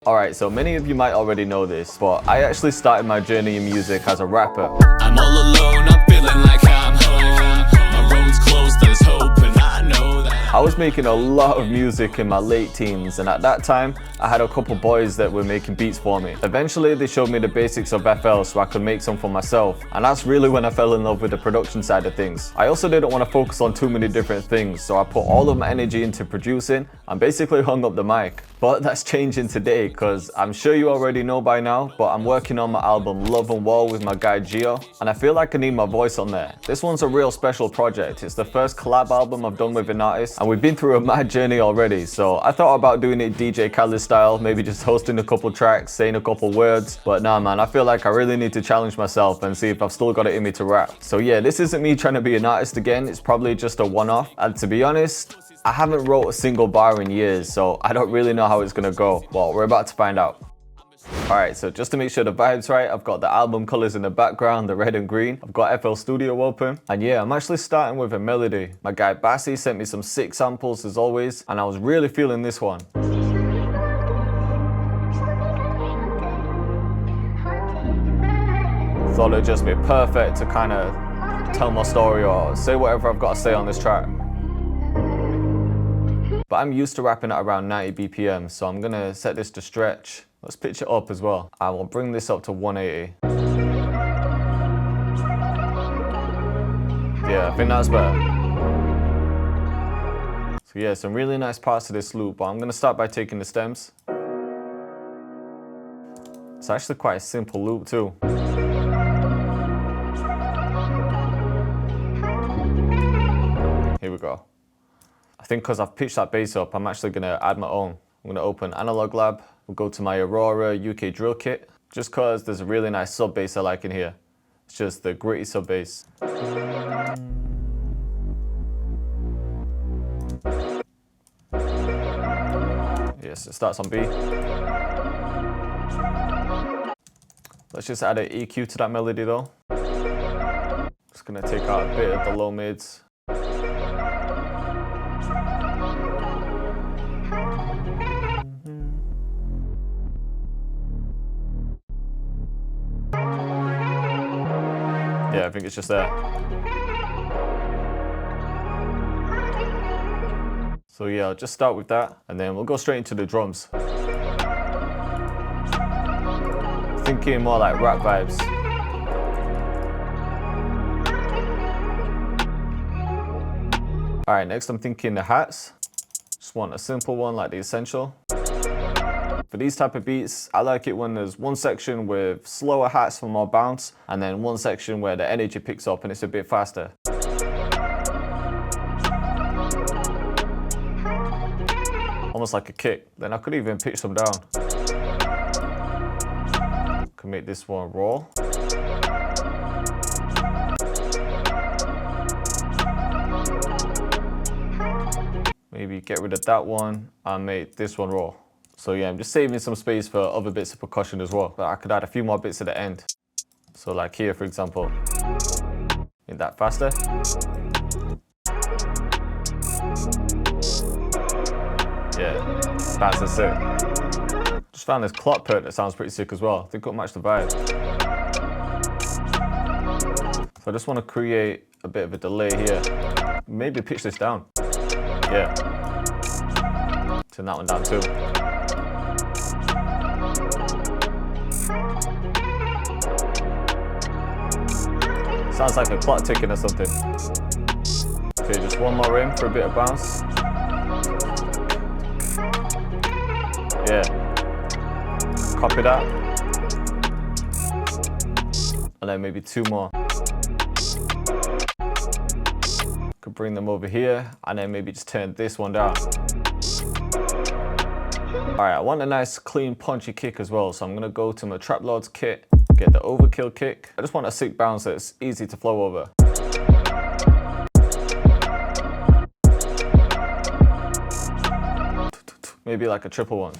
Alright, so many of you might already know this, but I actually started my journey in music as a rapper. I'm all alone, I'm feeling like I'm home. My road's closed, there's hope, and I know that I was making a lot of music in my late teens, and at that time, I had a couple boys that were making beats for me. Eventually, they showed me the basics of FL so I could make some for myself, and that's really when I fell in love with the production side of things. I also didn't want to focus on too many different things, so I put all of my energy into producing and basically hung up the mic. But that's changing today, because I'm sure you already know by now, but I'm working on my album Love and War with my guy Gio, and I feel like I need my voice on there. This one's a real special project. It's the first collab album I've done with an artist, and we've been through a mad journey already, so I thought about doing it DJ Khaled style, maybe just hosting a couple tracks, saying a couple words, but nah man, I feel like I really need to challenge myself and see if I've still got it in me to rap. So yeah, this isn't me trying to be an artist again, it's probably just a one-off, and to be honest, I haven't wrote a single bar in years, so I don't really know how it's gonna go. Well, we're about to find out. Alright, so just to make sure the vibe's right, I've got the album colours in the background, the red and green. I've got FL Studio open. And yeah, I'm actually starting with a melody. My guy Bassi sent me some sick samples as always, and I was really feeling this one. Thought it'd just be perfect to kind of tell my story or say whatever I've got to say on this track. But I'm used to rapping at around 90 BPM, so I'm gonna set this to stretch. Let's pitch it up as well. I will bring this up to 180. Yeah, I think that's better. So yeah, some really nice parts to this loop, but I'm gonna start by taking the stems. It's actually quite a simple loop too. Here we go. I think because I've pitched that bass up, I'm actually gonna add my own. I'm gonna open Analog Lab. We'll go to my Aurora UK drill kit, just because there's a really nice sub bass I like in here. It's just the gritty sub bass. Yes, it starts on B. Let's just add an EQ to that melody though. Just gonna take out a bit of the low mids. Yeah, I think it's just there. So yeah, I'll just start with that, and then we'll go straight into the drums. Thinking more like rap vibes. Alright, next I'm thinking the hats. Just want a simple one like the Essential. For these type of beats, I like it when there's one section with slower hats for more bounce, and then one section where the energy picks up and it's a bit faster. Almost like a kick. Then I could even pitch them down. Could make this one raw. Maybe get rid of that one and make this one raw. So yeah, I'm just saving some space for other bits of percussion as well. But I could add a few more bits at the end. So like here, for example. Make that faster. Yeah, that's sick. Just found this clock perk that sounds pretty sick as well. I think it'll match the vibe. So I just want to create a bit of a delay here. Maybe pitch this down. Yeah. Turn that one down too. Sounds like a clock ticking or something. Okay, just one more in for a bit of bounce. Yeah. Copy that. And then maybe two more. Could bring them over here and then maybe just turn this one down. Alright, I want a nice clean punchy kick as well, so I'm gonna go to my Trap Lords kit. Get the overkill kick. I just want a sick bounce that's easy to flow over. Maybe like a triple one.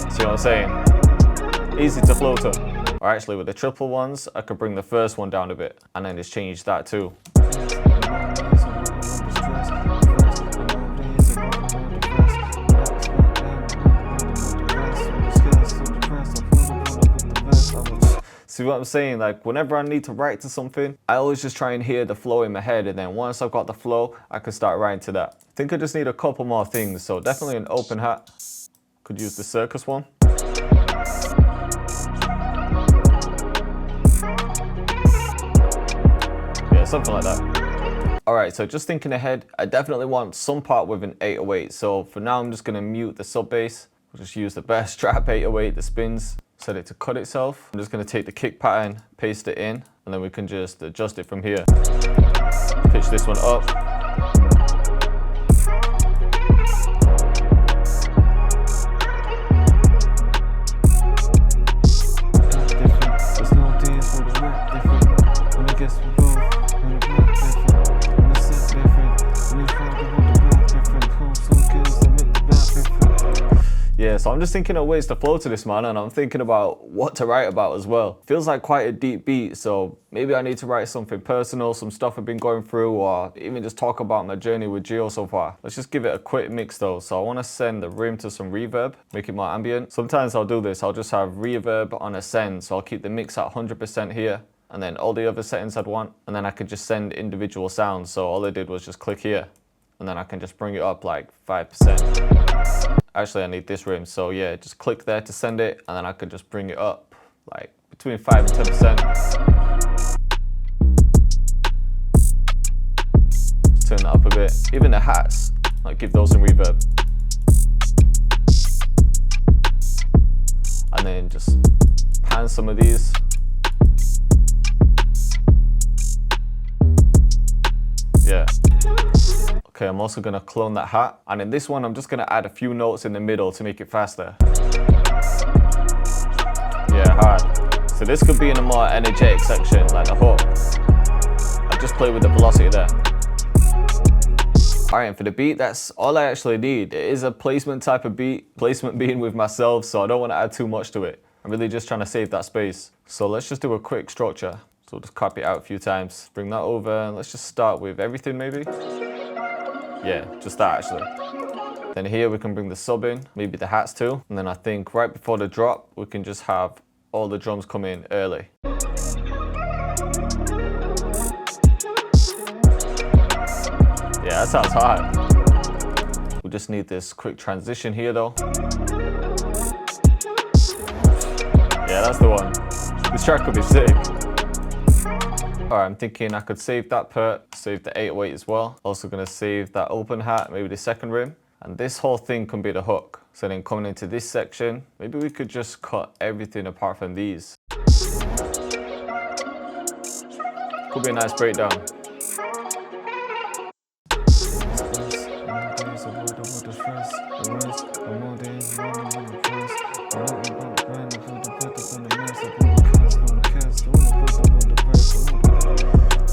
See what I'm saying? Easy to flow to. Or actually with the triple ones, I could bring the first one down a bit and then just change that too. See what I'm saying? Like whenever I need to write to something, I always just try and hear the flow in my head, and then once I've got the flow, I can start writing to that. I think I just need a couple more things, so definitely an open hat. Could use the circus one. Yeah, something like that. Alright, so just thinking ahead, I definitely want some part with an 808. So for now, I'm just gonna mute the sub bass. I'll just use the best trap 808 that spins. Set it to cut itself. I'm just gonna take the kick pattern, paste it in, and then we can just adjust it from here. Pitch this one up. Yeah, so I'm just thinking of ways to flow to this, man, and I'm thinking about what to write about as well. Feels like quite a deep beat, so maybe I need to write something personal, some stuff I've been going through, or even just talk about my journey with Geo so far. Let's just give it a quick mix though. So I want to send the rim to some reverb, make it more ambient. Sometimes I'll do this, I'll just have reverb on a send, so I'll keep the mix at 100% here, and then all the other settings I'd want, and then I could just send individual sounds. So all I did was just click here, and then I can just bring it up like 5%. Actually, I need this rim, so yeah, just click there to send it, and then I can just bring it up like between 5 and 10%. Just turn that up a bit. Even the hats, like give those some reverb. And then just pan some of these. Yeah. Okay, I'm also gonna clone that hat. And in this one, I'm just gonna add a few notes in the middle to make it faster. Yeah, hard. So this could be in a more energetic section, like the hook. I just play with the velocity there. All right, and for the beat, that's all I actually need. It is a placement type of beat, placement being with myself, so I don't wanna add too much to it. I'm really just trying to save that space. So let's just do a quick structure. So we'll just copy it out a few times. Bring that over, and let's just start with everything maybe. Yeah, just that actually. Then here we can bring the sub in, maybe the hats too. And then I think right before the drop, we can just have all the drums come in early. Yeah, that sounds hard. We just need this quick transition here though. Yeah, that's the one. This track could be sick. Alright, I'm thinking I could save that part, save the 808 as well. Also gonna save that open hat, maybe the second rim. And this whole thing can be the hook. So then coming into this section, maybe we could just cut everything apart from these. Could be a nice breakdown.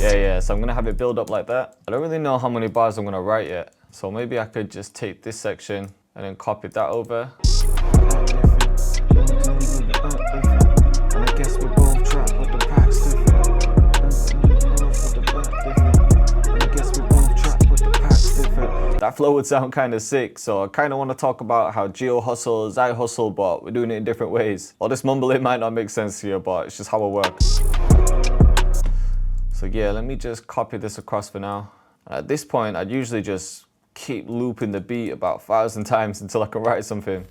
Yeah, so I'm gonna have it build up like that. I don't really know how many bars I'm gonna write yet. So maybe I could just take this section and then copy that over. That flow would sound kind of sick, so I kind of want to talk about how Geo hustles, I hustle, but we're doing it in different ways. All this mumbling might not make sense here, but it's just how it works. So yeah, let me just copy this across for now. At this point, I'd usually just keep looping the beat about 1,000 times until I can write something.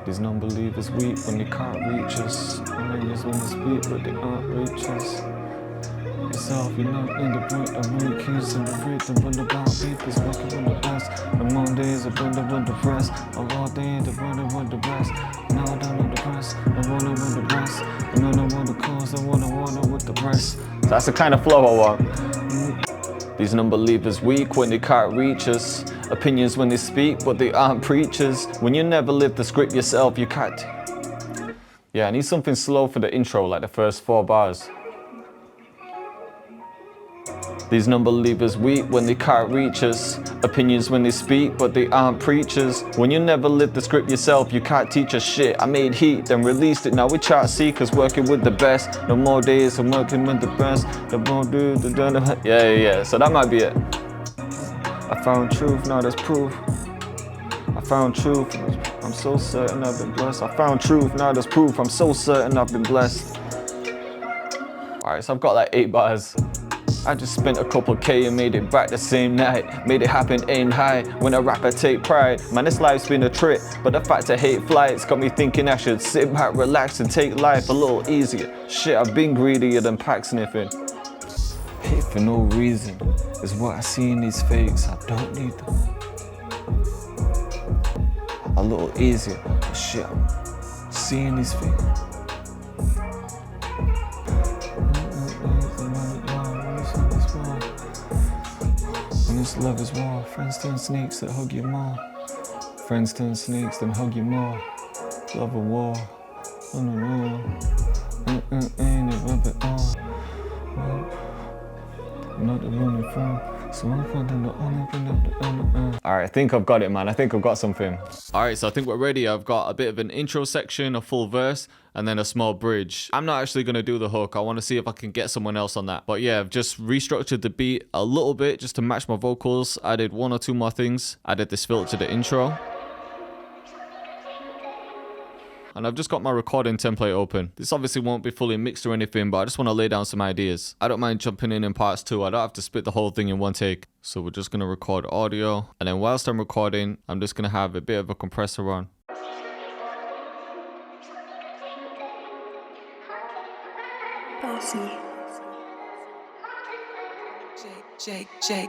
These non-believers weep when they can't reach us. Believers when they speak, but they aren't reach us. Yourself, you're not in the break, the weak keys in the rhythm, run about people's working on the best. The Mondays are burned up on the press. All day, the burden on the rest. Now down on the press, I wanna run the rest. I know I want the cause, I wanna with the rest. So that's the kind of flow I want. These non-believers weak when they can't reach us. Opinions when they speak, but they aren't preachers. When you never live the script yourself, you can't. Yeah, I need something slow for the intro, like the first 4 bars. These non-believers weep when they can't reach us. Opinions when they speak, but they aren't preachers. When you never live the script yourself, you can't teach us shit. I made heat, then released it. Now we chart seekers, working with the best. No more days, I'm working with the best. No more dudes, yeah. So that might be it. I found truth, now there's proof. I found truth, I'm so certain I've been blessed. I found truth, now there's proof. I'm so certain I've been blessed. Alright, so I've got like 8 bars. I just spent a couple K and made it back the same night. Made it happen, aimed high. When a rapper take pride. Man, this life's been a trip, but the fact I hate flights got me thinking I should sit back, relax and take life a little easier. Shit, I've been greedier than pack sniffing. Hate for no reason is what I see in these fakes. I don't need them. A little easier, but shit, I'm seeing these fakes. This love is war. Friends turn snakes that hug you more. Friends turn snakes that hug you more. Love a war. Not the running from. So I'm finding the only. Alright, I think I've got it, man. I think I've got something. Alright, so I think we're ready. I've got a bit of an intro section, a full verse, and then a small bridge. I'm not actually going to do the hook. I want to see if I can get someone else on that. But yeah, I've just restructured the beat a little bit just to match my vocals. Added 1 or 2 more things. Added this filter to the intro. And I've just got my recording template open. This obviously won't be fully mixed or anything, but I just want to lay down some ideas. I don't mind jumping in parts too. I don't have to spit the whole thing in one take. So we're just going to record audio. And then whilst I'm recording, I'm just going to have a bit of a compressor on.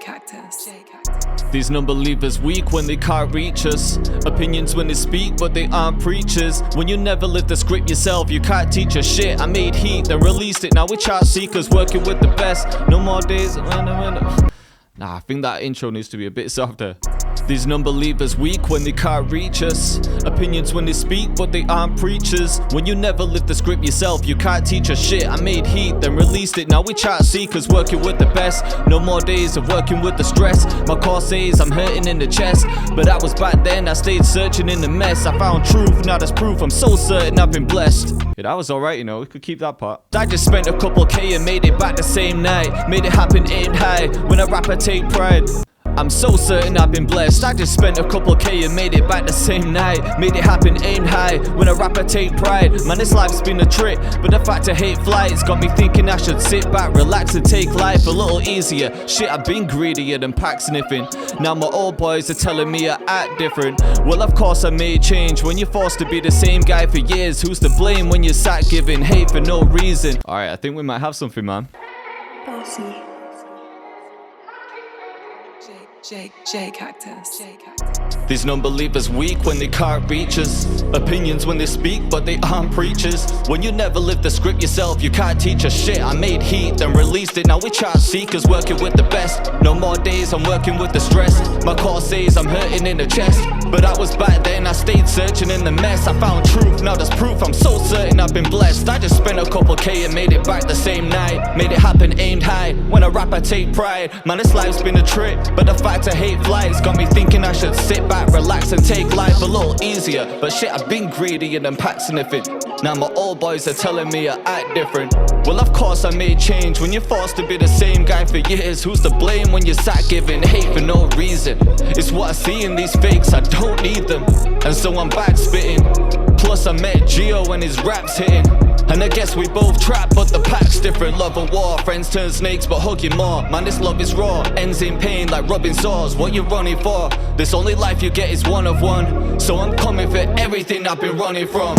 Cactus. These non-believers weak when they can't reach us. Opinions when they speak, but they aren't preachers. When you never live the script yourself, you can't teach us shit. I made heat, then released it. Now we chart seekers, working with the best. No more days. Nah, I think that intro needs to be a bit softer. These non-believers weak when they can't reach us. Opinions when they speak, but they aren't preachers. When you never live the script yourself, you can't teach us shit. I made heat, then released it. Now we chart seekers, working with the best. No more days of working with the stress. My core says I'm hurting in the chest, but that was back then. I stayed searching in the mess. I found truth, now that's proof. I'm so certain I've been blessed. Yeah, that was alright, you know, we could keep that part. I just spent a couple K and made it back the same night. Made it happen, aimed high. When a rapper take pride. I'm so certain I've been blessed. I just spent a couple K and made it back the same night. Made it happen, aimed high. When a rapper take pride. Man, this life's been a trip, but the fact I hate flights got me thinking I should sit back, relax and take life a little easier. Shit, I've been greedier than pack sniffing. Now my old boys are telling me I act different. Well, of course I made change. When you're forced to be the same guy for years, who's to blame when you're sat giving hate for no reason? Alright, I think we might have something, man. Cactus. These non-believers weak when they can't reach us. Opinions when they speak, but they aren't preachers. When you never live the script yourself, you can't teach us shit. I made heat, then released it. Now we chart seekers, working with the best. No more days, I'm working with the stress. My core says I'm hurting in the chest, but that was back then. I stayed searching in the mess. I found truth, now there's proof. I'm so certain I've been blessed. I just spent a couple K and made it back the same night. Made it happen, aimed high. When a rapper take pride. Man, this life's been a trip, but the fact I hate flights got me thinking I should sit back, relax and take life a little easier. But shit, I've been greedier than pack sniffing. Now my old boys are telling me I act different. Well, of course I made change. When you're forced to be the same guy for years, who's to blame when you're sat giving hate for no reason? It's what I see in these fakes, I don't need them. And so I'm back spitting. Plus I met Gio when his rap's hitting. And I guess we both trapped, but the pack's different. Love and war, friends turn snakes but hug you more. Man, this love is raw, ends in pain like rubbing sores. What you running for? This only life you get is one of one. So I'm coming for everything I've been running from.